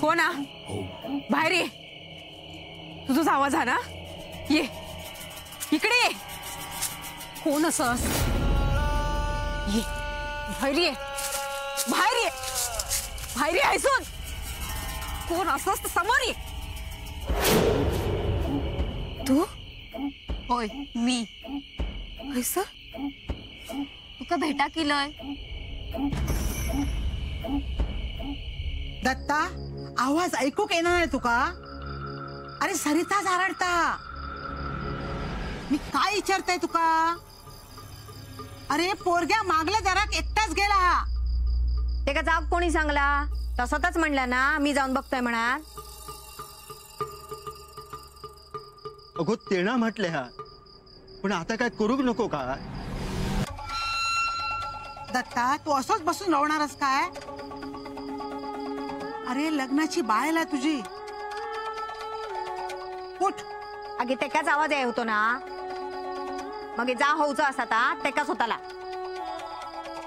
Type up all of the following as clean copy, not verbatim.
कोणा बाहेर ये, तुझाच आवाज हा ना, ये इकडे ये. कोण असं? ये बाहेर ये, बाहेर ये, बाहेर ये. ऐसून कोण असं समोर ये. तू? होय मी. ऐसा तुका भेटा केलंय. दत्ता, आवाज ऐकूक येणार नाही तुका? अरे सरिता झारडता. मी काय विचारताय तुका? अरे पोरग्या मागल्या जराक एकटाच गेला हा. ते का जाग कोणी सांगला? तो स्वतःच म्हणला ना मी जाऊन बघतोय म्हणा. अगो तेणा म्हटले हा, पण आता काय करूक नको का? दत्ता, तू असंच बसून राहणारस काय? अरे लग्नाची बायला तुझी. उठ. अगे तेकाच आवाज आहे होतो ना, मग जा होऊचं असा ता तेकाच होताला.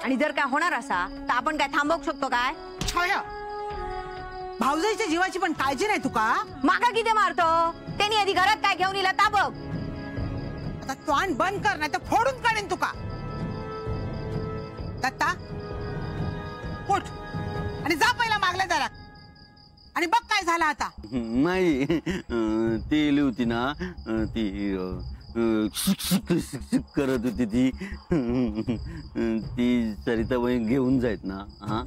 आणि जर काय होणार असा तर आपण काय थांबवू शकतो काय? छाया, भाऊजाईच्या जीवाची पण काळजी नाही तुका? मागा किती मारतो त्यांनी आधी घरात काय घेऊन इला ता बघ. आता तोंड बंद कर नाही तर फोडून काढेन तुका. दत्ता उठ आणि जा पहिला मागल्या जरा आणि बघ काय झालं आता. नाही ती इली होती ना, ती करत होती ती सरिता बहीण घेऊन जायत ना. हा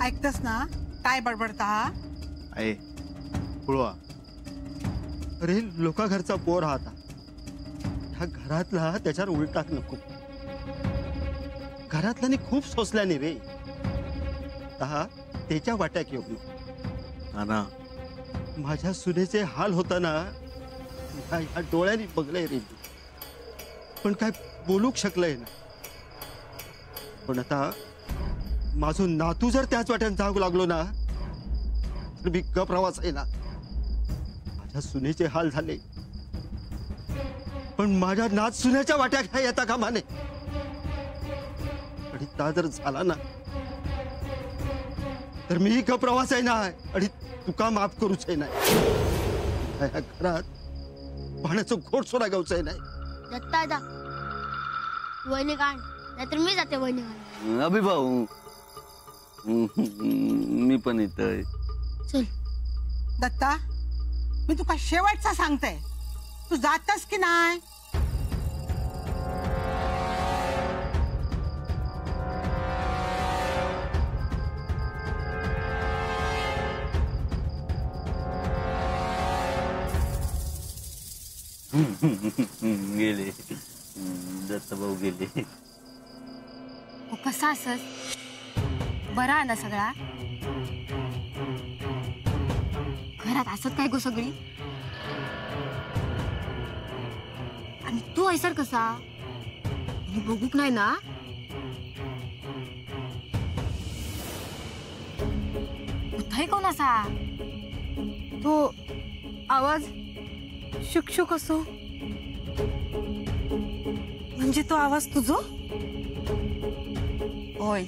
ऐकतस ना काय बडबडता हा? आहे पुळवा. अरे लोका घरचा पोर हा आता, ह्या घरातला त्याच्यावर उलटाक नको. घरातल्यानी खूप सोसल्याने रे. हा त्याच्या वाट्याक येऊ नको ना. माझ्या सुनेचे हाल होताना ह्या डोळ्यांनी बघलंय रे, पण काय बोलूक शकलंय ना. पण आता माझो नातू जर त्याच वाट्यान जाऊ लागलो ना तर मी प्रवास आहे ना. माझ्या सुनेचे हाल झाले, पण माझ्या नात सुनेच्या वाट्यात काय येता कामा नये. आणि ता जर झाला ना तर मी प्रवास आहे ना आणि तुका माफ करूच आहे नाही. घरात पाण्याचं घोट सोडा गावच आहे नाही. दत्ता जा वहिनी काढ, नाहीतर मी जाते वहिनी काढ. अभि भाऊ मी पण येतोय. चल दत्ता, मी तुका शेवटचा सांगते, तू जातस की नाही? गेले दत्ता भाऊ गेले. कसा असस? बरा आहे ना सगळा? घरात असत काय गो सगळी? आणि तू ऐसर कसा? बघूक नाही ना? उठाय कोण असा? तो आवाज शुकशुक असो म्हणजे तो आवाज तुझो? होय.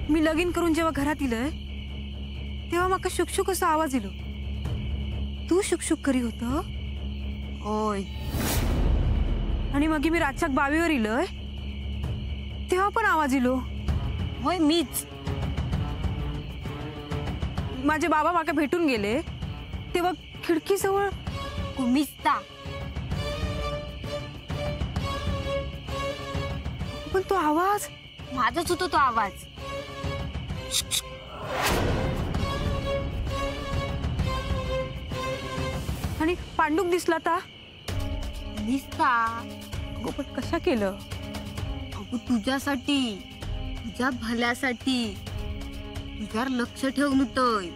मी लगीन करून जेव्हा घरात इलय तेव्हा माका शुकशुक असा आवाज इलो. तू शुकशुक करी होत? होय. आणि मग मी रातच्याक बावीवर इलय तेव्हा पण आवाज इलो. होय मीच. माझे बाबा माका भेटून गेले तेव्हा खिडकी जवळ कुमिस्ता. पण तो आवाज माझाच होतो तो आवाज. आणि पांडुक दिसला ता निस्ता. अगो पण कशा केलं? अगो तुझ्यासाठी, तुझ्या भल्यासाठी. तुझ्यावर लक्ष ठेवून होतोय.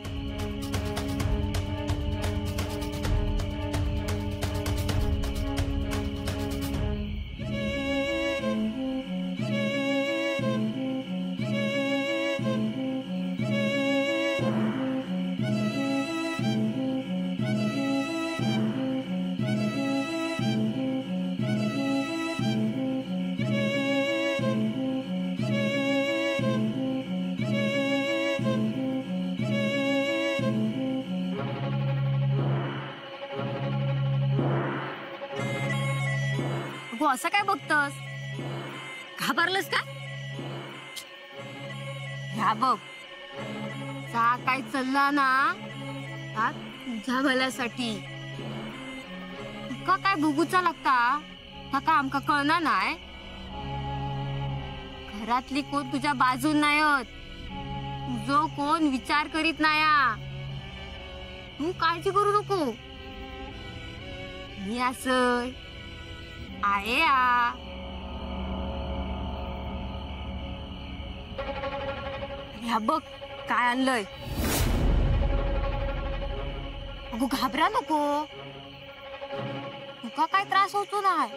अगो असं काय बघतस? घाबरलंस का? ह्या बघ, जा काय चालला ना हा तुझ्या भल्यासाठी. तुका काय भुगूचा लागता हा का आमका कळना नाय. घरातली कोण तुझ्या बाजून नाहीत, तुझो कोण विचार करीत नाया. तू काळजी करू नको, मी असं आहे आ. ह्या बघ काय आणलंय. अगो घाबरा नको, तुका काय त्रास होतो नाय.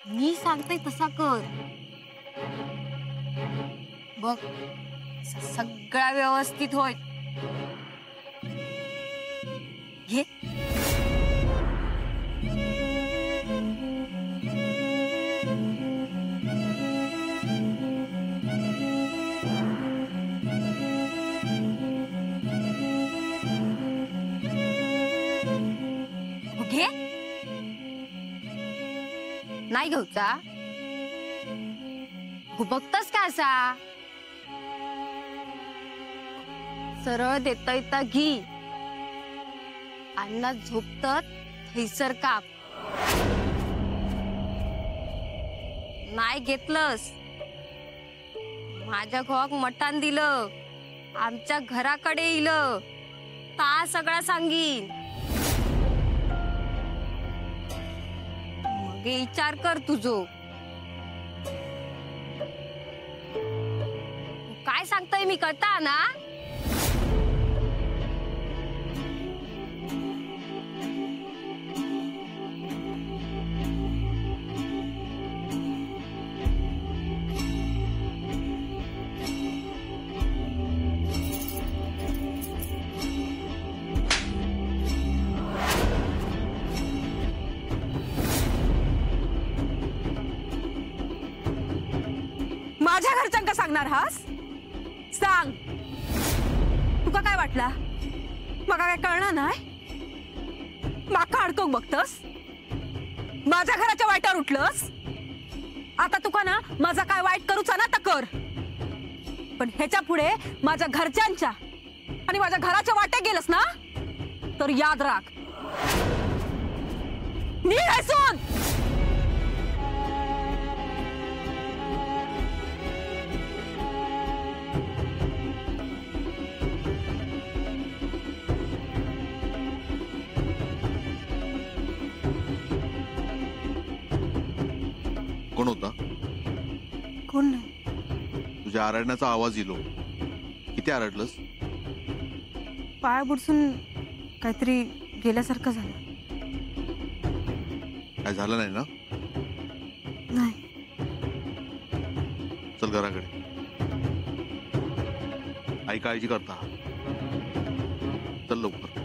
मी सांगते तसा कर बघ, सगळा व्यवस्थित होय. घे. घे. नाही घेऊचा. बघतस का असा सरळ देता येता घी. अन्नात झोपतत थैसर काप. नाही घेतलंस, माझ्या घोक मटान दिलं, आमच्या घराकडे इलं ता सगळा सांगीन. मग विचार कर तुझो. काय सांगताय मी कळता ना. माझ्या घरच्यांका सांगणार हास? सांग, तुका काय वाटला मका काय कळणार नाही? माका अडकवून बघतस, माझ्या घराच्या वाईटावर उठलंस. आता तुका ना माझा काय वाईट करूचा ना तर कर, पण ह्याच्या पुढे माझ्या घरच्यांच्या आणि माझ्या घराच्या वाट्यात गेलस ना तर याद राख, नीट ऐसून. कोण होता? कोण नाही. तुझ्या आरडण्याचा आवाज येलो. किती आरडलंस? पाय बुडसून काहीतरी गेल्यासारखं झालं. काय झालं नाही ना? नाही. चल घराकडे. आई काळजी करता. चल लवकर.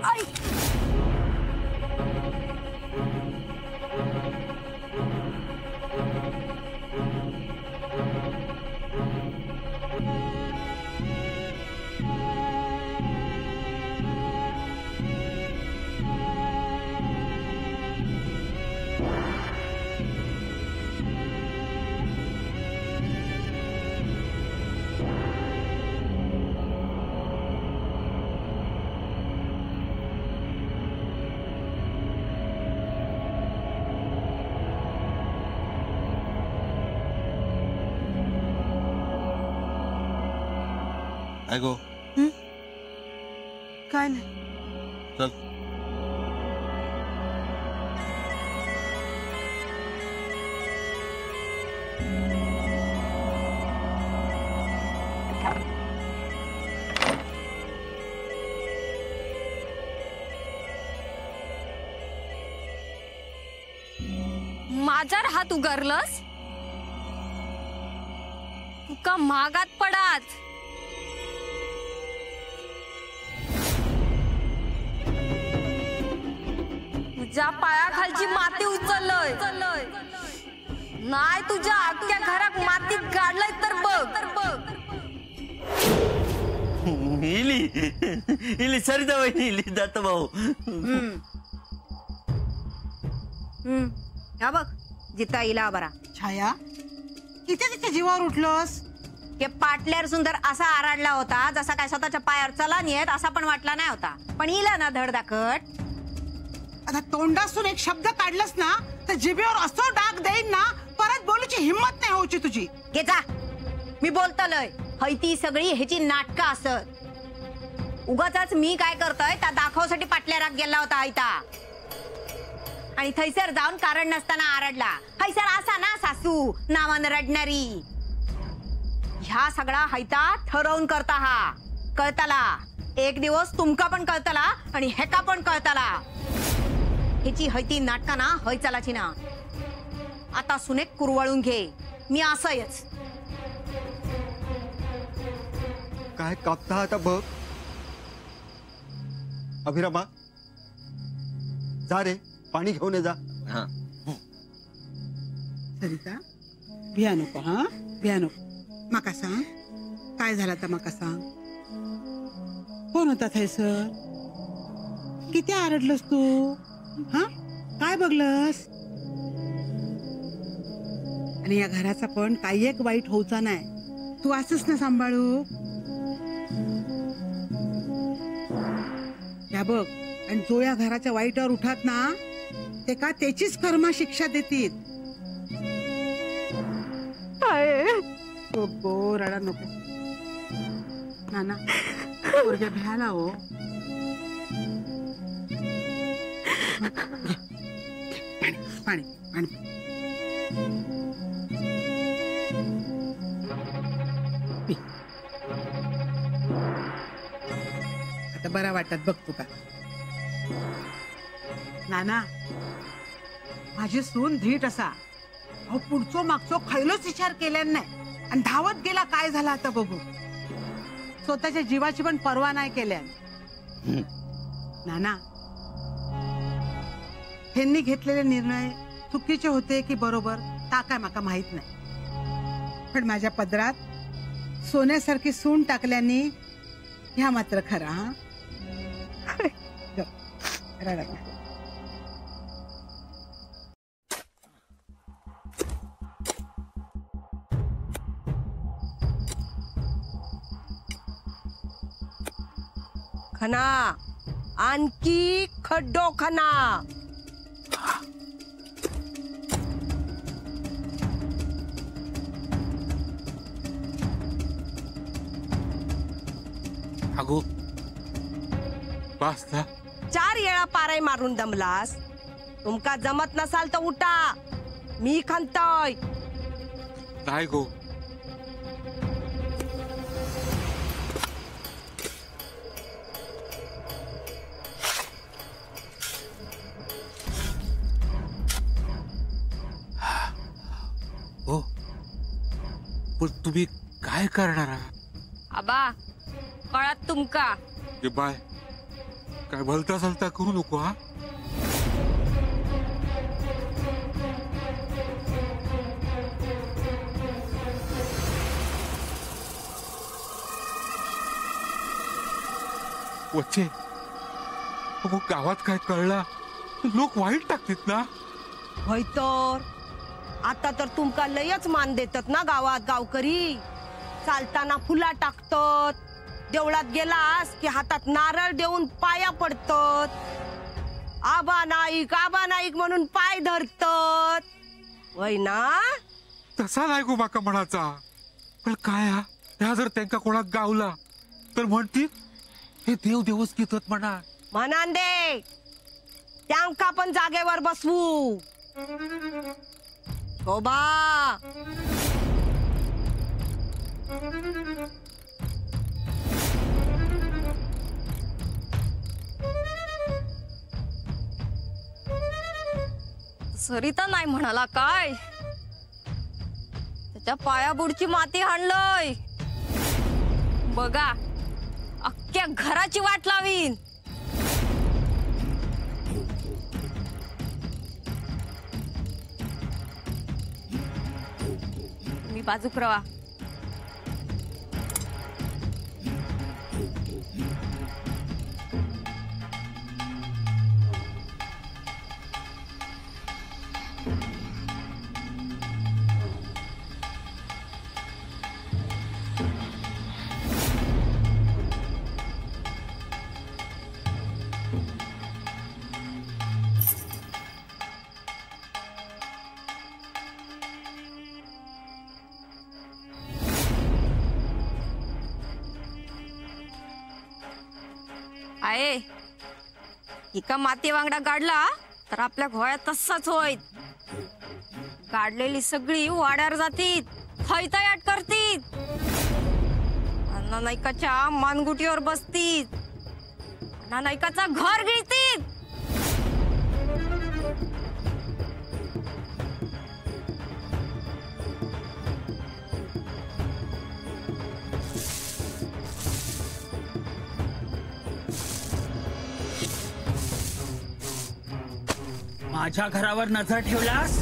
आई, ऐको. काय नाही. चल. माझ्यावर हात उगारलंस तुका महागात पडाच. तुझ्या पायाखालची माती उचललंय नाही तुझ्या अख्ख्या घरात मातीत गाडलंय तर बघ. इली सरिता वहिनी इली दत्त भाऊ. हा बघ जिता इला बरा छाया किती तिच्या जीवावर उठलोस? के पाटल्यावर सुंदर असा आराडला होता जसा काय स्वतःच्या पायावर चला येत असा पण वाटला नाही होता. पण इला ना धडधाकट. आता तोंडातून एक शब्द काढलास ना तर जिभेवर असं डाग देईन ना परत बोलूची हिंमत नाही होऊची तुझी. घे जा मी बोलतलय हैती सगळी ह्याची नाटकं असत. उगाच मी काय करतोय त्या दाखवसाठी पाटल्या राग गेला होता हैता आणि थैसर जाऊन कारण नसताना आरडला. हैसर असा ना सासू नावानं रडणारी. ह्या सगळा हैता ठरवून करता हा कळताला. एक दिवस तुमका पण कळताला आणि हेका पण कळताला. ह्याची हैती नाटका ना हय चालाची ना. आता सुनेक कुरवळून घे मी असंयच. काय कापता आता बघ. अभिरामा जा रे पाणी घेऊन ये जा. हा सरिता भिया नको हा भिया नको. माका सांग काय झालं तर माका सांग. कोण होता थैसर? किती आरडलंस तू? हा काय बघलंस? आणि या घराचा पण काही एक वाईट होऊचा नाही. तू असंच ना सांभाळू. या बघ आणि जो या घराच्या वाईटावर उठात ना ते का त्याचीच कर्मा शिक्षा देतील. नको रडा नको नाना पोरग्या भ्याला हो. पाणी पाणी पी. आता बरा वाटत बघ तुका. नाना माझी सून धीट असा अहो पुढचो मागचो खैलोच विचार केल्यान नाही आणि धावत गेला काय झाला आता बघू. स्वतःच्या जीवाची पण पर्वा नाही केल्यान. नाना ह्यांनी घेतलेले निर्णय चुकीचे होते की बरोबर ता काय माका माहित नाही. पण माझ्या पदरात सोन्यासारखी सून टाकल्याने ह्या मात्र खरा. हा रडा नको. खना आणखी खड्डो खना. अगो बस ना. 4 वेळा पाराय मारून दमलास. तुमका जमत नसाल तर उठा मी खणतोय. नाही गो हो पण तुम्ही काय करणार आहात? आबा कळत तुमका. ते बाय काय भलता सलता करू नको हा. वच्चे अगो गावात काय कळला लोक वाईट टाकतात ना. होय तर आता तर तुमका लयच मान देतात ना गावात गावकरी. चालताना फुला टाकतात. देवळात गेलास की हातात नारळ देऊन पाया पडतात. आबा नाईक म्हणून पाय धरतात. होय ना. तसा नाही गो बाका म्हणाचा. पण काय हा ह्या जर त्यांका कोणाक गावला तर म्हणतील हे देव देवच घेतात म्हणा. म्हणान दे त्यांका पण जागेवर बसवू. शोभा सरिता नाही म्हणाला काय? त्याच्या पायाबुडची माती हाणलंय बघा, अख्ख्या घराची वाट लावीन. मी बाजूक रवा. आहे एका माती वांगडा गाडला तर आपल्या घोळ्यात तसाच होईत. गाडलेली सगळी वाड्यावर जातीत, थैथयाट करतीत, अण्णा नाईकाच्या मानगुटीवर बसतीत, अण्णा नाईकाचा घर गिळतीत. माझ्या घरावर नजर ठेवलास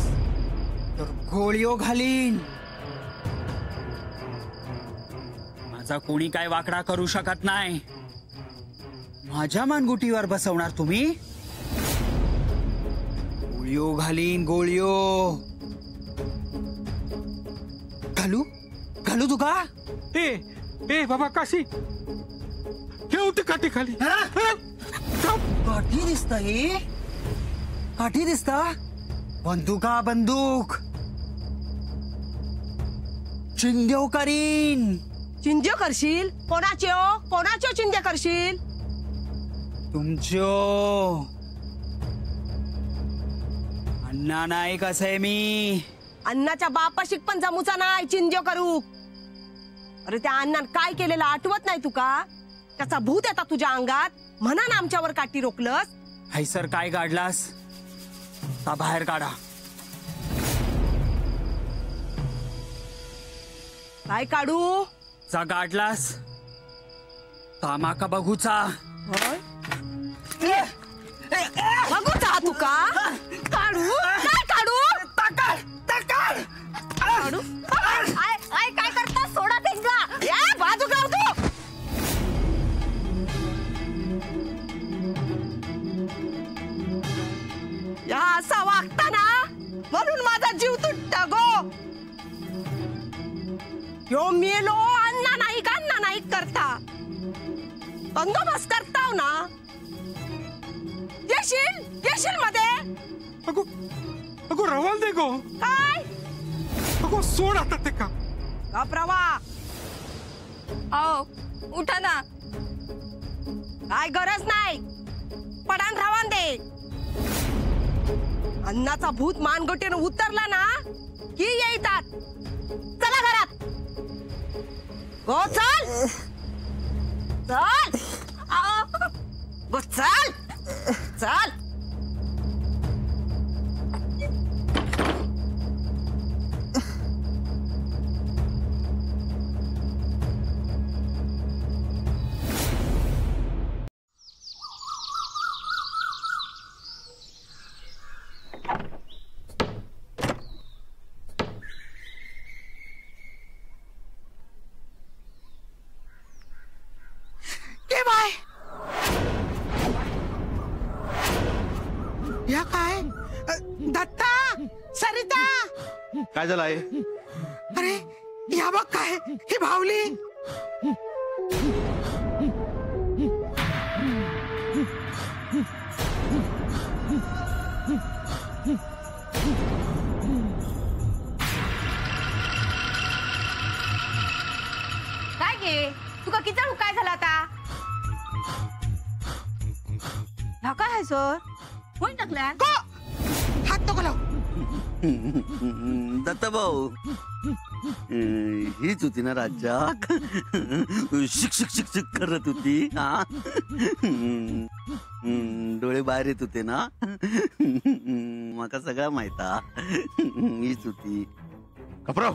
तर गोळीओ घालीन. माझा कोणी काय वाकडा करू शकत नाही. माझ्या मानगुटीवर बसवणार तुम्ही? गोळीओ घालीन, गोळीओ घालू घालू तुका? ए ए बाबा काशी ठेव ते काठी खाली. काठी दिसत हे, काठी दिसता. बंदुका बंदूक चिंद्यो करीन. चिंध्य करशील? कोणाचे चिंध्य करशील? तुमच्यो. अण्णा नाईक असे मी. अण्णाच्या बापाशीक पण जमूचा नाही चिंध्य करू. अरे त्या अण्णान काय केलेलं आठवत नाही तुका? त्याचा भूत येतात तुझ्या अंगात म्हणा ना आमच्यावर काठी रोखलस. हैसर काय काढलास ता बाहेर काढा. काय काढू? जा काढलास ता माका बघूचा. बघूचा तुका? काढू काय काढू? काढू काय करता? सोडा त्यांना. बाजू गाव तू. या असा वागता ना म्हणून माझा जीव तुटता गो. यो मेलो अण्णा नाईक करता बंदोबस्त करताव ना. येशील मध्ये. अगो अगो रवाल दे गो. काय अगो सोड आता ते का. घाबरावा. आओ उठा ना. काय गरज नाही. पडान रावान दे. अन्नाचा भूत मानगोटीने उतरला ना की येतात. चला घरात. गो चल चल. गो चल चल. या काय? दत्ता, सरिता. काय झालं आहे? अरे या बघ काय ही भावली. काय गे तुका किचन काय झाला आता? हा काय आहे सर? कोण टाकल्या? हात नको लाव. दत्ता भाऊ हीच होती ना राज्याक शिक शिक शिक शिक करत होती हा डोळे बाहेर येत होते ना माका सगळं माहिता हीच होती कपराव